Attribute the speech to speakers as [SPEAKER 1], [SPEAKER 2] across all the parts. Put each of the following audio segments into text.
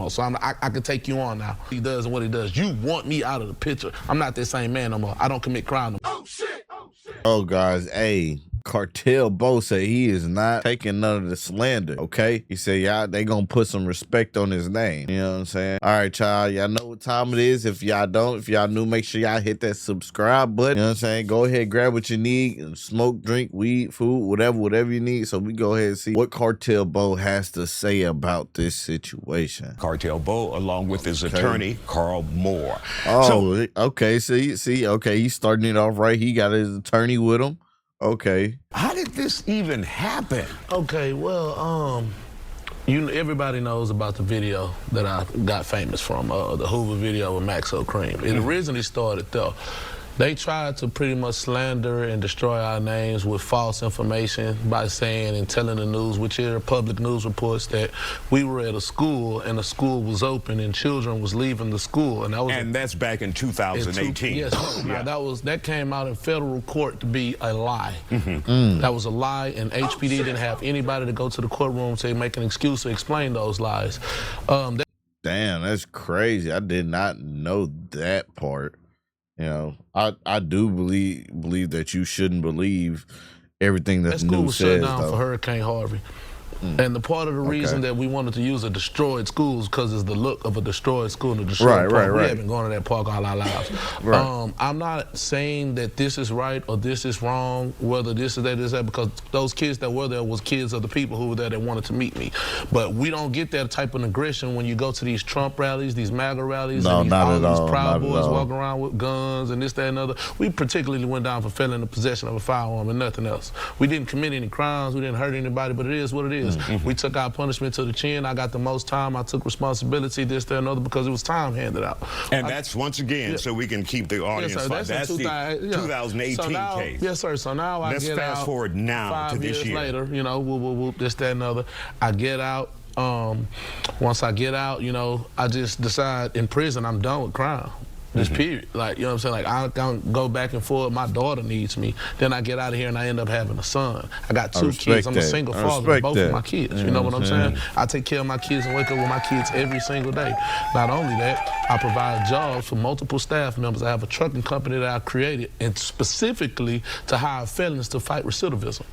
[SPEAKER 1] So I can take you on now. He does and what he does. You want me out of the picture. I'm not that same man no more. I don't commit crime no more.
[SPEAKER 2] Oh, shit. Oh, shit.
[SPEAKER 3] Oh, guys, hey. Cartel Bo said he is not taking none of the slander, okay? He said, y'all, they gonna put some respect on his name. You know what I'm saying? All right, y'all, y'all know what time it is. If y'all don't, if y'all new, make sure y'all hit that subscribe button. You know what I'm saying? Go ahead, grab what you need, and smoke, drink, weed, food, whatever you need. So we go ahead and see what Cartel Bo has to say about this situation.
[SPEAKER 4] Cartel Bo, along with his attorney, Carl Moore.
[SPEAKER 3] Oh, okay, see, okay, he's starting it off right. He got his attorney with him. Okay.
[SPEAKER 4] How did this even happen?
[SPEAKER 1] Okay, well, everybody knows about the video that I got famous from, the Hoover video with Maxo Cream. It originally started there. They tried to pretty much slander and destroy our names with false information by saying and telling the news, which are public news reports, that we were at a school and the school was open and children was leaving the school. And
[SPEAKER 4] that's back in 2018.
[SPEAKER 1] Yes,
[SPEAKER 4] yeah.
[SPEAKER 1] Now that came out in federal court to be a lie. That was a lie, and HPD didn't have anybody to go to the courtroom to make an excuse to explain those lies.
[SPEAKER 3] Damn, that's crazy. I did not know that part. You know, I do believe that you shouldn't believe everything that
[SPEAKER 1] school
[SPEAKER 3] news
[SPEAKER 1] was
[SPEAKER 3] says,
[SPEAKER 1] shut down
[SPEAKER 3] though.
[SPEAKER 1] for Hurricane Harvey. And the part of the reason that we wanted to use a destroyed school is because it's the look of a destroyed school and a destroyed park. We have been going to that park all our lives. I'm not saying that this is right or this is wrong, whether this is that, because those kids that were there was kids of the people who were there that wanted to meet me. But we don't get that type of aggression when you go to these Trump rallies, these MAGA rallies, and all these Proud Boys walking around with guns and this, that, and other. We particularly went down for felon in possession of a firearm and nothing else. We didn't commit any crimes, we didn't hurt anybody, but it is what it is. We took our punishment to the chin. I got the most time. I took responsibility, this, that, and other, because it was time handed out.
[SPEAKER 4] And that's, once again, so we can keep the audience.
[SPEAKER 1] Yes, sir, that's the
[SPEAKER 4] 2018
[SPEAKER 1] so now,
[SPEAKER 4] case.
[SPEAKER 1] Yes, sir. So now I get out.
[SPEAKER 4] Let's fast forward now to this year.
[SPEAKER 1] 5 years later, you know, whoop, this, that, and other. I get out. Once I get out, you know, I just decide in prison I'm done with crime. This period, like, you know what I'm saying? Like, I don't go back and forth. My daughter needs me. Then I get out of here and I end up having a son. I got 2 kids. I'm a single father of both of my kids. You know what I'm saying? I take care of my kids and wake up with my kids every single day. Not only that, I provide jobs for multiple staff members. I have a trucking company that I created, and specifically to hire felons to fight recidivism.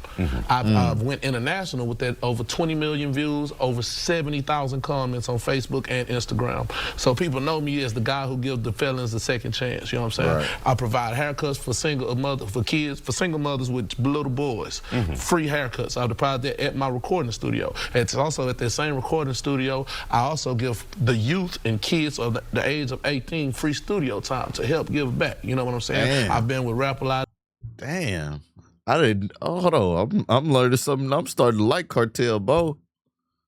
[SPEAKER 1] I've went international with that. Over 20 million views, over 70,000 comments on Facebook and Instagram. So people know me as the guy who gives the felons a second chance. You know what I'm saying? I provide haircuts for single mothers with little boys. Free haircuts. I provide that at my recording studio. It's also at that same recording studio, I also give the youth and kids of the age of 18 free studio time to help give back. You know what I'm saying? I've been with Rap a lot.
[SPEAKER 3] Damn. I didn't. Oh, hold on. I'm learning something. I'm starting to like Cartel Bo.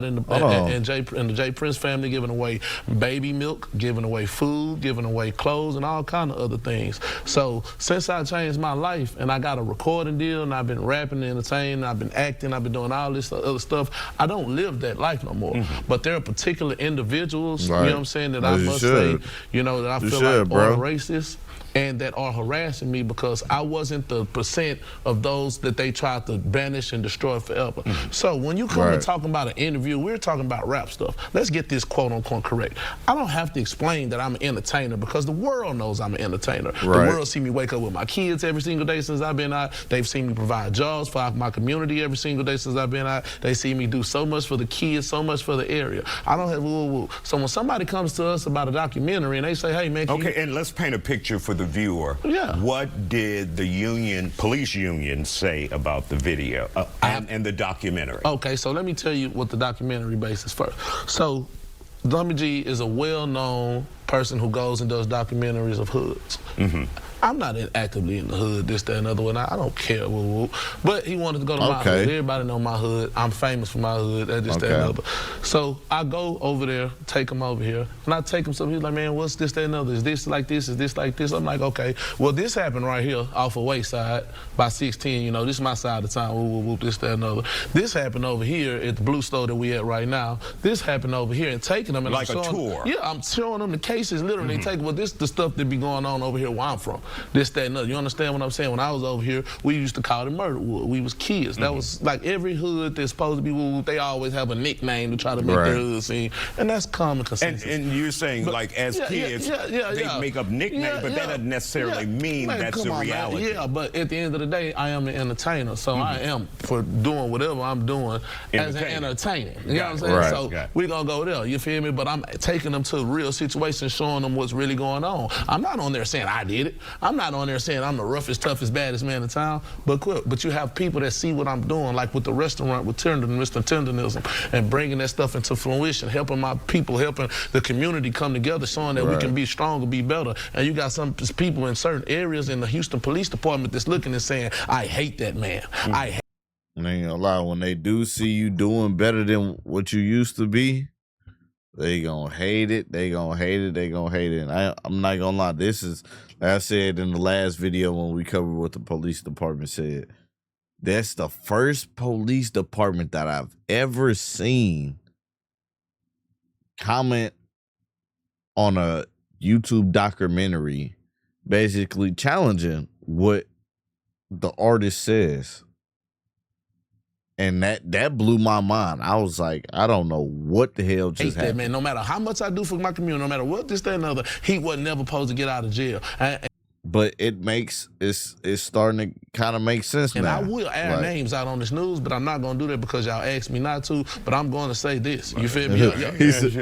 [SPEAKER 1] And the J Prince family giving away baby milk, giving away food, giving away clothes, and all kind of other things. So since I changed my life and I got a recording deal and I've been rapping and entertaining, I've been acting, I've been doing all this other stuff, I don't live that life no more. But there are particular individuals, you know what I'm saying, that I must say, you know, that I feel like are racist and that are harassing me because I wasn't the percent of those that they tried to banish and destroy forever. So when you come and talking about an interview, we're talking about rap stuff. Let's get this quote unquote correct. I don't have to explain that I'm an entertainer because the world knows I'm an entertainer. The world see me wake up with my kids every single day since I've been out. They've seen me provide jobs for my community every single day since I've been out. They see me do so much for the kids, so much for the area. I don't have So when somebody comes to us about a documentary and they say, hey man,
[SPEAKER 4] and let's paint a picture for the viewer. What did the police union say about the video and the documentary? Okay,
[SPEAKER 1] so let me tell you what the documentary basis first. So Dummy G is a well-known person who goes and does documentaries of hoods. I'm not actively in the hood, this, that, and other one. I don't care, but he wanted to go to my hood. Everybody know my hood. I'm famous for my hood, this, that, and other. So I go over there, take him over here, and I take him something. He's like, man, what's this, that, and other? Is this like this? Is this like this? I'm like, okay, well, this happened right here off of Wayside by 16. You know, this is my side of town, this, that, and other. This happened over here at the Blue Store that we at right now. This happened over here, and taking them. And
[SPEAKER 4] like a tour.
[SPEAKER 1] Yeah, I'm showing them the cases, literally. Taking, well, this is the stuff that be going on over here here where I'm from. This, that, and other. You understand what I'm saying? When I was over here, we used to call it Murderwood. We was kids. That was like every hood that's supposed to be woo, they always have a nickname to try to make their hood seem. And that's common consensus.
[SPEAKER 4] And you're saying, like, as kids, they make up nicknames, but that doesn't necessarily mean that's the reality.
[SPEAKER 1] Man. Yeah, but at the end of the day, I am an entertainer, so I am for doing whatever I'm doing as an entertainer. You know what I'm saying?
[SPEAKER 3] Right.
[SPEAKER 1] So we're going to go there, you feel me? But I'm taking them to real situations, showing them what's really going on. I'm not on there saying I did it. I'm not on there saying I'm the roughest, toughest, baddest man in town. But you have people that see what I'm doing, like with the restaurant with Mr. Tendernism, and bringing that stuff into fruition, helping my people, helping the community come together, showing that we can be stronger, be better. And you got some people in certain areas in the Houston Police Department that's looking and saying, I hate that man. I hate.
[SPEAKER 3] And ain't gonna lie, when they do see you doing better than what you used to be, they gonna hate it. They gonna hate it. They gonna hate it. And I'm not gonna lie. This is, like I said in the last video when we covered what the police department said, that's the first police department that I've ever seen comment on a YouTube documentary basically challenging what the artist says. And that blew my mind. I was like, I don't know what the hell just happened.
[SPEAKER 1] Man, no matter how much I do for my community, no matter what this, that, and other, he wasn't never supposed to get out of jail.
[SPEAKER 3] But it's starting to kind of make sense now.
[SPEAKER 1] And I will air names out on this news, but I'm not going to do that because y'all asked me not to. But I'm going to say this. You feel me?
[SPEAKER 3] He said,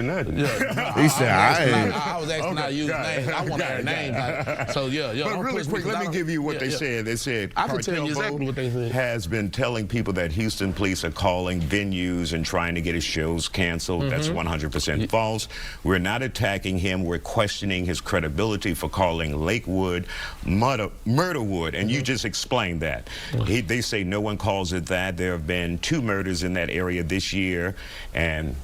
[SPEAKER 1] I was asking not to use names. I want to air names out. So,
[SPEAKER 4] But really quick, let me give you what they said. They said,
[SPEAKER 1] I can tell you exactly what they said.
[SPEAKER 4] Has been telling people that Houston police are calling venues and trying to get his shows canceled. That's 100% false. We're not attacking him. We're questioning his credibility for calling Lakewood Murderwood, and you just explained that. They say no one calls it that. There have been 2 murders in that area this year, and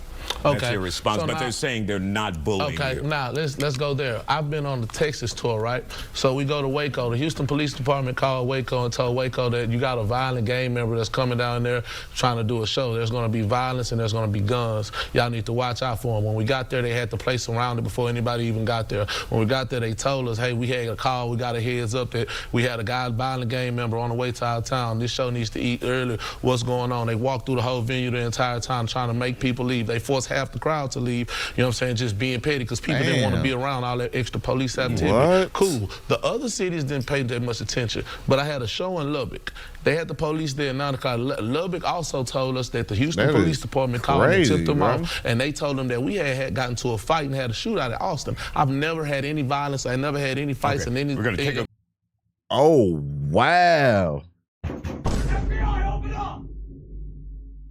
[SPEAKER 4] that's your response. So but they're saying they're not bullying you.
[SPEAKER 1] Now let's go there. I've been on the Texas tour, right? So we go to Waco. The Houston Police Department called Waco and told Waco that you got a violent gang member that's coming down there trying to do a show. There's going to be violence and there's going to be guns. Y'all need to watch out for them. When we got there, they had the place surrounded before anybody even got there. When we got there, they told us, hey, we had a call. We got a heads up that we had a violent gang member on the way to our town. This show needs to eat early. What's going on? They walked through the whole venue the entire time trying to make people leave. They forced half the crowd to leave, you know what I'm saying, just being petty because people didn't want to be around all that extra police activity.
[SPEAKER 3] What?
[SPEAKER 1] Cool. The other cities didn't pay that much attention, but I had a show in Lubbock. They had the police there now. Lubbock also told us that the Houston Police Department called and tipped them off, and they told them that we had gotten to a fight and had a shootout at Austin. I've never had any violence. I never had any fights and anything.
[SPEAKER 4] We're going to take a...
[SPEAKER 3] Oh, wow.
[SPEAKER 2] FBI, open up!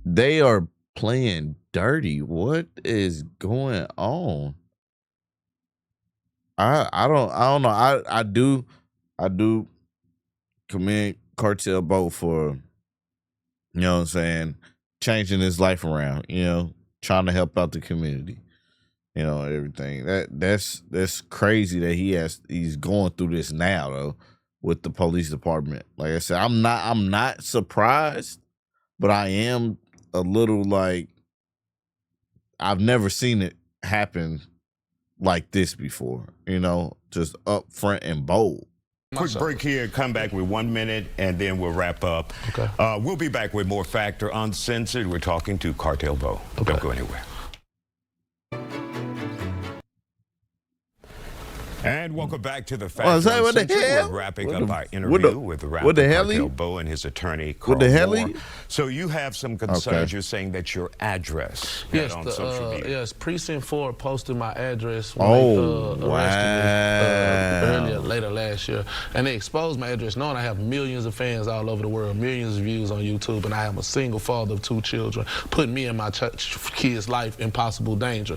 [SPEAKER 3] They are playing dirty. What is going on? I don't know. I do commend Cartel Bo for, you know what I'm saying, changing his life around, you know, trying to help out the community. You know, everything. That's crazy that he's going through this now though with the police department. Like I said, I'm not surprised, but I am a little like, I've never seen it happen like this before, you know, just up front and bold.
[SPEAKER 4] Quick break here, come back with 1 minute, and then we'll wrap up.
[SPEAKER 1] Okay.
[SPEAKER 4] We'll be back with more Factor Uncensored. We're talking to Cartel Bo.
[SPEAKER 1] Okay.
[SPEAKER 4] Don't go anywhere. And welcome back to the Factor Uncensored. We're wrapping up our interview with the rapper Cartel Bo and his attorney, Carl Moore. So you have some concerns. You're saying that your address on social media.
[SPEAKER 1] Yes, Precinct 4 posted my address when they arrested me later last year. And they exposed my address, knowing I have millions of fans all over the world, millions of views on YouTube, and I am a single father of 2 children, putting me and my kids' life in possible danger.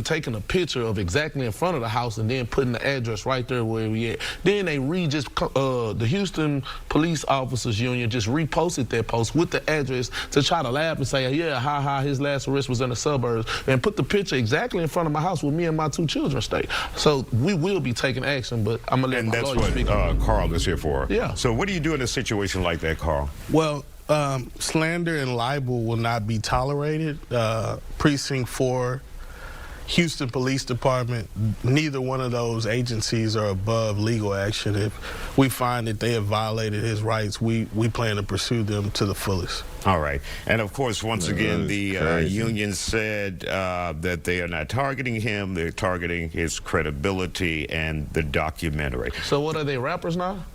[SPEAKER 1] Taking a picture of exactly in front of the house and then putting the address right there where we at. Then they the Houston Police Officers Union just reposted that post with the address to try to laugh and say, yeah, his last arrest was in the suburbs, and put the picture exactly in front of my house where me and my 2 children stay. So we will be taking action, but I'm gonna let my lawyer speak.
[SPEAKER 4] And that's what Carl is here for.
[SPEAKER 1] Yeah.
[SPEAKER 4] So what do you do in a situation like that, Carl?
[SPEAKER 5] Well, slander and libel will not be tolerated. Precinct 4 Houston Police Department, neither one of those agencies are above legal action. If we find that they have violated his rights, we plan to pursue them to the fullest.
[SPEAKER 4] All right. And of course, once again, the
[SPEAKER 3] crazy.
[SPEAKER 4] union said that they are not targeting him. They're targeting his credibility and the documentary.
[SPEAKER 1] So what are they, rappers now?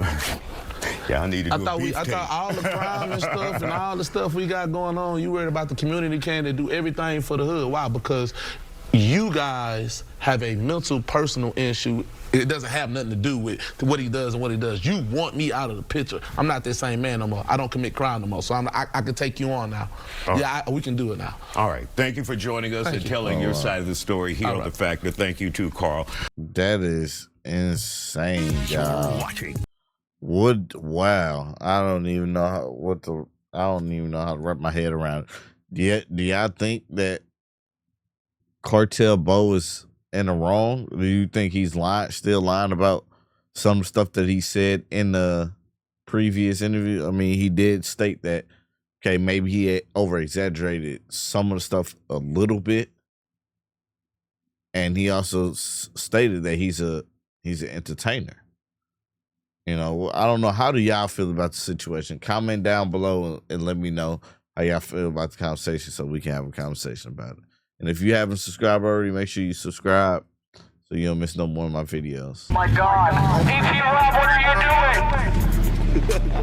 [SPEAKER 4] Yeah, I need to do a
[SPEAKER 1] I thought all the crime and stuff and all the stuff we got going on, you worried about the community can they do everything for the hood. Why? Because you guys have a mental, personal issue. It doesn't have nothing to do with what he does and what he does. You want me out of the picture. I'm not that same man no more. I don't commit crime no more. So I can take you on now. Oh. Yeah, we can do it now.
[SPEAKER 4] All right. Thank you for joining us and telling your side of the story here on The Factor. Thank you too, Carl.
[SPEAKER 3] That is insane, y'all. Wow. I don't even know how to wrap my head around it. Do y'all think that Cartel Bo is in the wrong? Do you think he's still lying about some stuff that he said in the previous interview? I mean, he did state that, okay, maybe he had over-exaggerated some of the stuff a little bit. And he also stated that he's an entertainer. You know, I don't know. How do y'all feel about the situation? Comment down below and let me know how y'all feel about the conversation so we can have a conversation about it. And if you haven't subscribed already, make sure you subscribe so you don't miss no more of my videos.
[SPEAKER 2] My God. EP Rob, what are you doing?